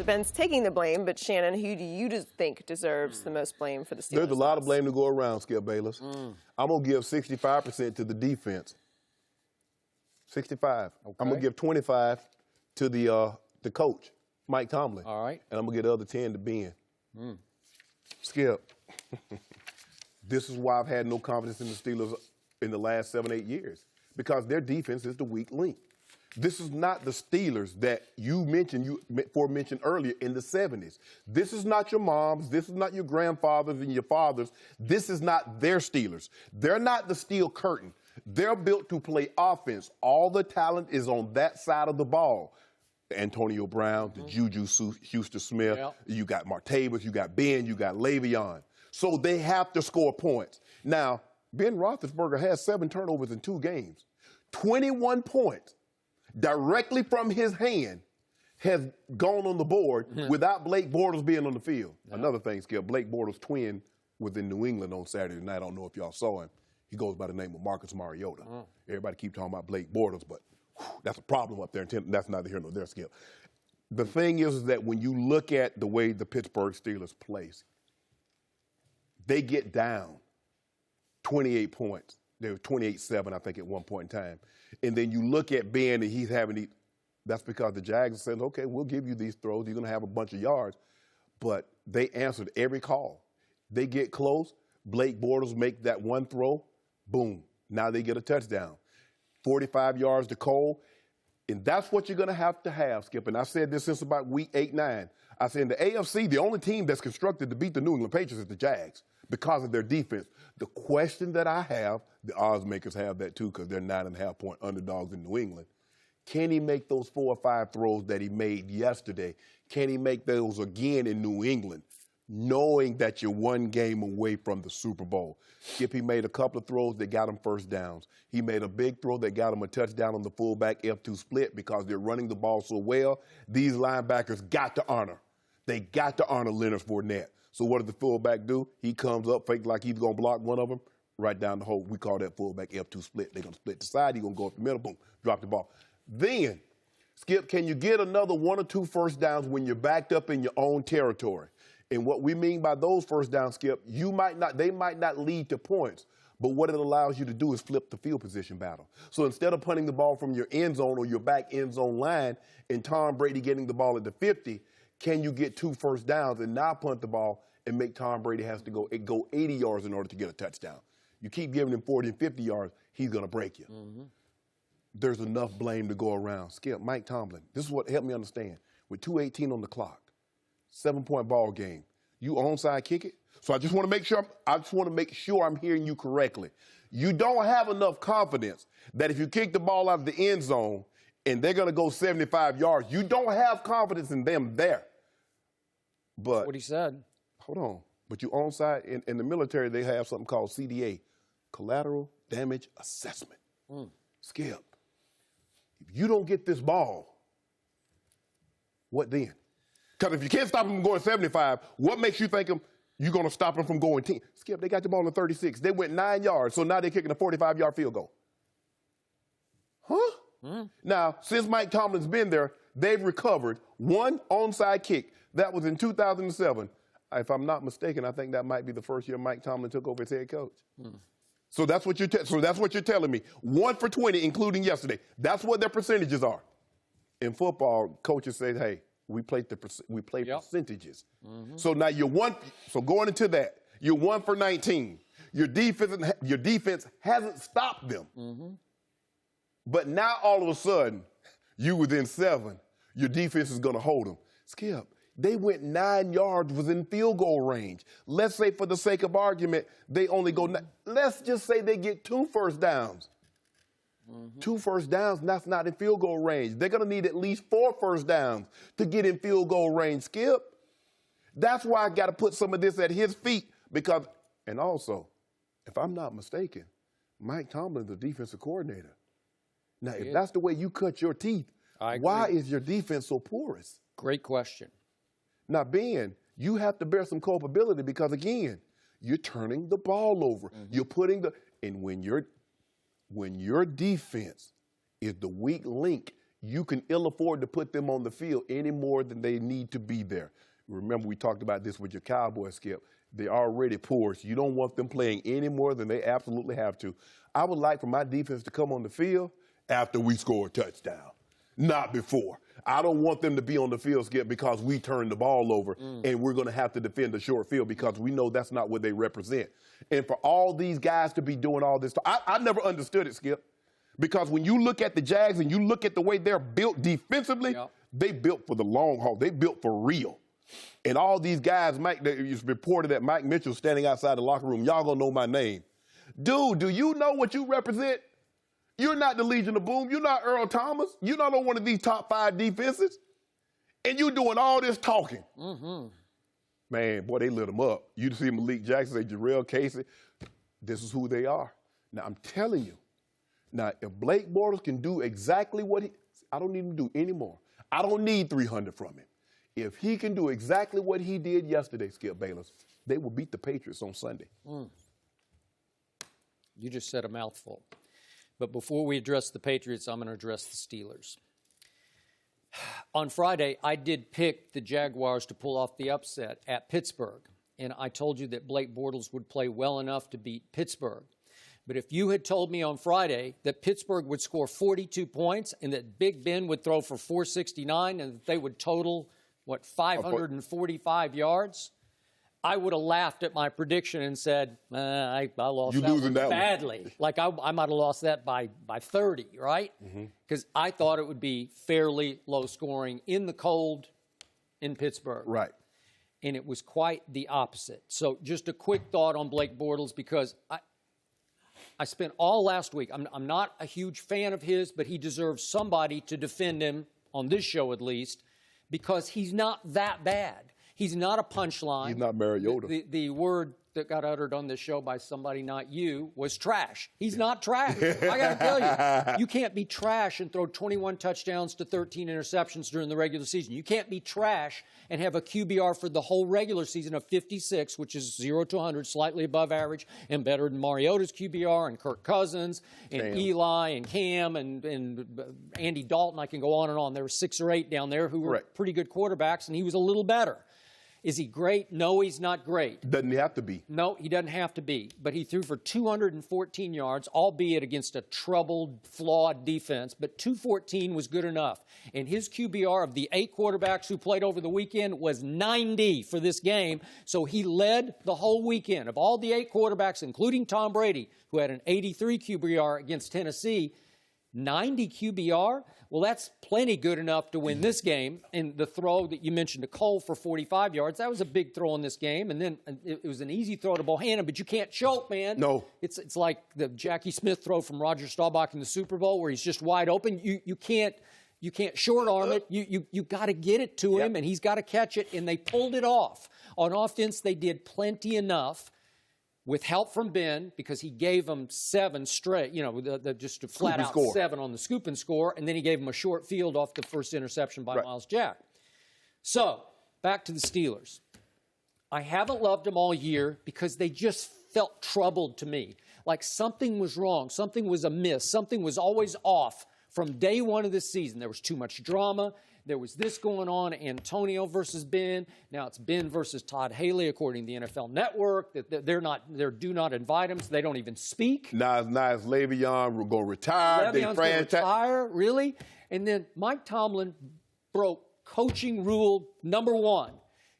So Ben's taking the blame, but Shannon, who do you think deserves the most blame for the Steelers? There's a lot of blame to go around, Skip Bayless. I'm going to give 65% to the defense. 65. Okay. I'm going to give 25 to the coach, Mike Tomlin. All right. And I'm going to give the other 10 to Ben. Skip, this is why I've had no confidence in the Steelers in the last 7-8 years, because their defense is the weak link. This is not the Steelers that you mentioned earlier in the 70s. This is not your moms. This is not your grandfathers and your fathers. This is not their Steelers. They're not the steel curtain. They're built to play offense. All the talent is on that side of the ball. Antonio Brown, the Juju Schuster-Smith, you got Martavis, you got Ben, you got Le'Veon. So they have to score points. Now, Ben Roethlisberger has 7 turnovers in 2 games. 21 points directly from his hand has gone on the board without Blake Bortles being on the field. Another thing, Skip, Blake Bortles' twin was in New England on Saturday night. I don't know if y'all saw him. He goes by the name of Marcus Mariota. Everybody keep talking about Blake Bortles, but that's a problem up there. That's neither here nor there, Skip. The thing is that when you look at the way the Pittsburgh Steelers play, they get down 28 points. They were 28-7, I think, at one point in time. And then you look at Ben, and he's having these. That's because the Jags said, okay, we'll give you these throws. You're going to have a bunch of yards. But they answered every call. They get close. Blake Bortles make that one throw. Boom. Now they get a touchdown. 45 yards to Cole. And that's what you're going to have, Skip. And I said this since about week 8, 9. I said in the AFC, the only team that's constructed to beat the New England Patriots is the Jags because of their defense. The question that I have, the odds makers have that too because they're 9.5-point underdogs in New England. Can he make those 4 or 5 throws that he made yesterday? Can he make those again in New England, knowing that you're 1 game away from the Super Bowl? Skip, he made a couple of throws that got him first downs. He made a big throw that got him a touchdown on the fullback F2 split because they're running the ball so well. These linebackers got to honor. They got to honor Leonard Fournette. So what did the fullback do? He comes up, fake like he's going to block one of them, right down the hole. We call that fullback F2 split. They're going to split the side. He's going to go up the middle, boom, drop the ball. Then, Skip, can you get another 1 or 2 first downs when you're backed up in your own territory? And what we mean by those first downs, Skip, they might not lead to points, but what it allows you to do is flip the field position battle. So instead of punting the ball from your end zone or your back end zone line and Tom Brady getting the ball at the 50, can you get 2 first downs and not punt the ball and make Tom Brady has to go 80 yards in order to get a touchdown? You keep giving him 40 and 50 yards, he's going to break you. There's enough blame to go around. Skip, Mike Tomlin, this is what helped me understand. With 2:18 on the clock, 7-point ball game, you onside kick it? So I just want to make sure I'm hearing you correctly. You don't have enough confidence that if you kick the ball out of the end zone and they're going to go 75 yards, you don't have confidence in them there. But that's what he said. Hold on. But you onside, in the military, they have something called CDA, Collateral Damage Assessment. Skip, if you don't get this ball, what then? Because if you can't stop them from going 75, what makes you think you're going to stop them from going 10? Skip, they got the ball in 36. They went 9 yards, so now they're kicking a 45-yard field goal. Huh? Now, since Mike Tomlin's been there, they've recovered 1 onside kick. That was in 2007. If I'm not mistaken, I think that might be the first year Mike Tomlin took over as head coach. So that's what you're telling me. 1 for 20, including yesterday. That's what their percentages are. In football, coaches say, "Hey, we play percentages." So now So going into that, you're 1 for 19. Your defense hasn't stopped them. But now all of a sudden, you within 7. Your defense is going to hold them. Skip. They went 9 yards within field goal range. Let's say, for the sake of argument, they only go. Let's just say they get 2 first downs. 2 first downs, that's not in field goal range. They're going to need at least 4 first downs to get in field goal range, Skip. That's why I got to put some of this at his feet because, and also, if I'm not mistaken, Mike Tomlin's the defensive coordinator. Now, if that's the way you cut your teeth, why is your defense so porous? Great question. Now, Ben, you have to bear some culpability because, again, you're turning the ball over. You're putting and when your defense is the weak link you can ill afford to put them on the field any more than they need to be there. Remember, we talked about this with your Cowboys, Skip. They're already poor, so you don't want them playing any more than they absolutely have to. I would like for my defense to come on the field after we score a touchdown, not before. I don't want them to be on the field, Skip, because we turned the ball over and we're going to have to defend a short field because we know that's not what they represent. And for all these guys to be doing all this, I never understood it, Skip, because when you look at the Jags and you look at the way they're built defensively, they built for the long haul. They built for real. And all these guys, it's reported that Mike Mitchell standing outside the locker room, y'all gonna know my name. Dude, do you know what you represent? You're not the Legion of Boom. You're not Earl Thomas. You're not on one of these top 5 defenses. And you're doing all this talking. Man, boy, they lit them up. You see Malik Jackson, say Jarrell Casey. This is who they are. Now, I'm telling you. Now, if Blake Bortles can do exactly what I don't need him to do anymore. I don't need 300 from him. If he can do exactly what he did yesterday, Skip Bayless, they will beat the Patriots on Sunday. You just said a mouthful. But before we address the Patriots, I'm going to address the Steelers. On Friday, I did pick the Jaguars to pull off the upset at Pittsburgh. And I told you that Blake Bortles would play well enough to beat Pittsburgh. But if you had told me on Friday that Pittsburgh would score 42 points and that Big Ben would throw for 469 and that they would total 545 yards, I would have laughed at my prediction and said, I lost that one badly. Like I might have lost that by 30, right? Because I thought it would be fairly low scoring in the cold in Pittsburgh. Right. And it was quite the opposite. So just a quick thought on Blake Bortles, because I spent all last week, I'm not a huge fan of his, but he deserves somebody to defend him, on this show at least, because he's not that bad. He's not a punchline. He's not Mariota. The word that got uttered on this show by somebody, not you, was trash. He's not trash. I got to tell you, you can't be trash and throw 21 touchdowns to 13 interceptions during the regular season. You can't be trash and have a QBR for the whole regular season of 56, which is 0 to 100, slightly above average, and better than Mariota's QBR and Kirk Cousins and Eli and Cam and Andy Dalton. I can go on and on. There were 6 or 8 down there who were pretty good quarterbacks, and he was a little better. Is he great? No, he's not great. Doesn't have to be. No, he doesn't have to be. But he threw for 214 yards, albeit against a troubled, flawed defense. But 214 was good enough. And his QBR of the 8 quarterbacks who played over the weekend was 90 for this game. So he led the whole weekend. Of all the 8 quarterbacks, including Tom Brady, who had an 83 QBR against Tennessee, 90 QBR? Well, that's plenty good enough to win this game. And the throw that you mentioned to Cole for 45 yards, that was a big throw in this game. And then it was an easy throw to Bohannon, but you can't choke, man. No. It's like the Jackie Smith throw from Roger Staubach in the Super Bowl where he's just wide open. You can't short arm it. You got to get it to him, and he's got to catch it. And they pulled it off. On offense, they did plenty enough, with help from Ben, because he gave them 7 straight, just a flat-out 7 on the scoop and score, and then he gave them a short field off the first interception by Miles Jack. So, back to the Steelers. I haven't loved them all year because they just felt troubled to me. Like something was wrong, something was amiss, something was always off from day one of this season. There was too much drama. There was this going on, Antonio versus Ben. Now it's Ben versus Todd Haley, according to the NFL Network. They're do not invite them, so they don't even speak. Now it's Le'Veon. We're going to retire. Le'Veon's going to retire, really? And then Mike Tomlin broke coaching rule number 1.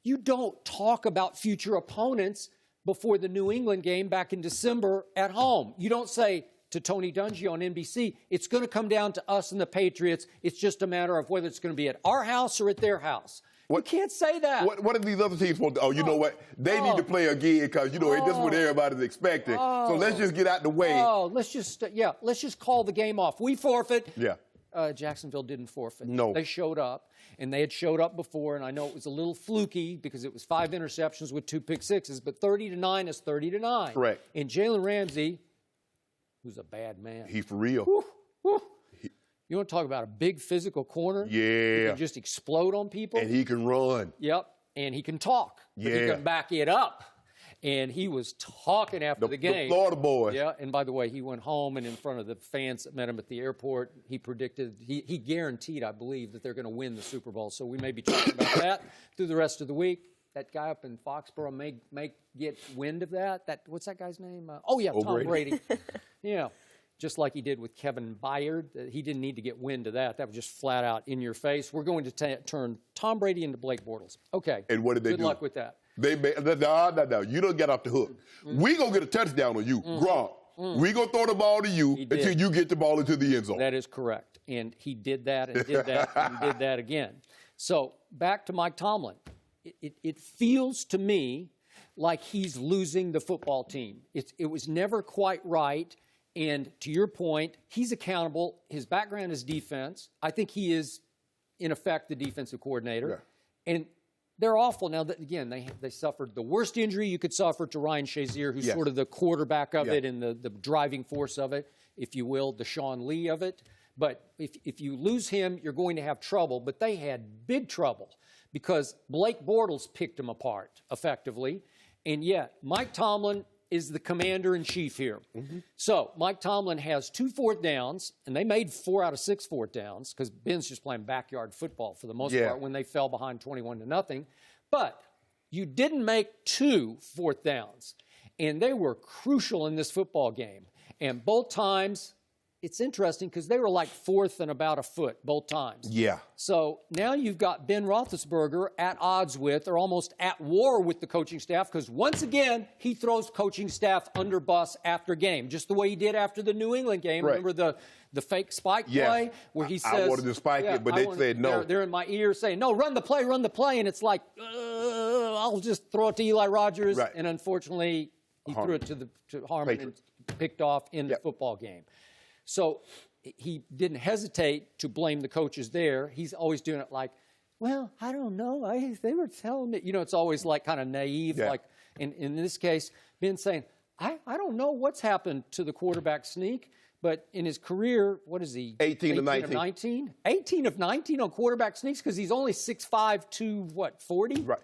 You don't talk about future opponents before the New England game back in December at home. You don't say to Tony Dungy on NBC, it's going to come down to us and the Patriots. It's just a matter of whether it's going to be at our house or at their house. You can't say that. What are these other teams supposed to? You know what? They need to play again because, this is what everybody's expecting. So let's just get out the way. Let's just call the game off. We forfeit. Yeah. Jacksonville didn't forfeit. No. They showed up, and they had showed up before, and I know it was a little fluky because it was 5 interceptions with 2 pick sixes, but 30-9 is 30-9. Correct. And Jalen Ramsey, who's a bad man. He's for real. You want to talk about a big physical corner? Yeah. He can just explode on people. And he can run. Yep. And he can talk. Yeah. But he can back it up. And he was talking after the game. The Florida boy. Yeah, and by the way, he went home, and in front of the fans that met him at the airport, he predicted, he guaranteed, I believe, that they're going to win the Super Bowl. So we may be talking about that through the rest of the week. That guy up in Foxborough may get wind of that. What's that guy's name? Tom Brady. Yeah, just like he did with Kevin Byard. He didn't need to get wind of that. That was just flat out in your face. We're going to turn Tom Brady into Blake Bortles. Okay. And what did they do? Good luck with that. No. You don't get off the hook. We gonna get a touchdown on you, Gronk. We gonna throw the ball to you until you get the ball into the end zone. That is correct. And he did that and did that and did that again. So back to Mike Tomlin. It feels to me like he's losing the football team. It was never quite right. And to your point, he's accountable. His background is defense. I think he is, in effect, the defensive coordinator. Yeah. And they're awful. Now, again, they suffered the worst injury you could suffer to Ryan Shazier, who's sort of the quarterback of it and the driving force of it, if you will, the Sean Lee of it. But if you lose him, you're going to have trouble. But they had big trouble because Blake Bortles picked them apart, effectively. And yet, Mike Tomlin is the commander-in-chief here. So Mike Tomlin has 2 4th downs, and they made 4 out of 6 4th downs because Ben's just playing backyard football for the most part when they fell behind 21-0. But you didn't make 2 4th downs, and they were crucial in this football game. And both times, it's interesting because they were like 4th and about a foot both times. Yeah. So now you've got Ben Roethlisberger at odds with, or almost at war with the coaching staff, because once again, he throws coaching staff under bus after game, just the way he did after the New England game. Right. Remember the fake spike play where he says, I wanted to spike it, but they said no. They're in my ear saying, no, run the play, and it's like, I'll just throw it to Eli Rogers. Right. And unfortunately, he threw it to Harmon and picked off in the football game. So he didn't hesitate to blame the coaches there. He's always doing it like, well, I don't know. They were telling me. You know, it's always like kind of naive. Like in this case, Ben saying, I don't know what's happened to the quarterback sneak, but in his career, what is he? 18 of 19. 18 of 19 on quarterback sneaks because he's only 6'5", 240? Right.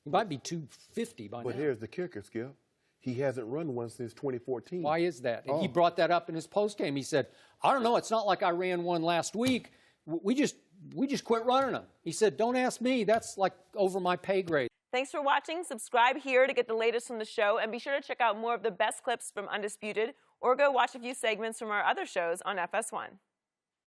He might be 250 by now. But here's the kicker, Skip. He hasn't run one since 2014. Why is that? And he brought that up in his postgame. He said, I don't know. It's not like I ran one last week. We just quit running them. He said, don't ask me. That's like over my pay grade. Thanks for watching. Subscribe here to get the latest from the show. And be sure to check out more of the best clips from Undisputed or go watch a few segments from our other shows on FS1.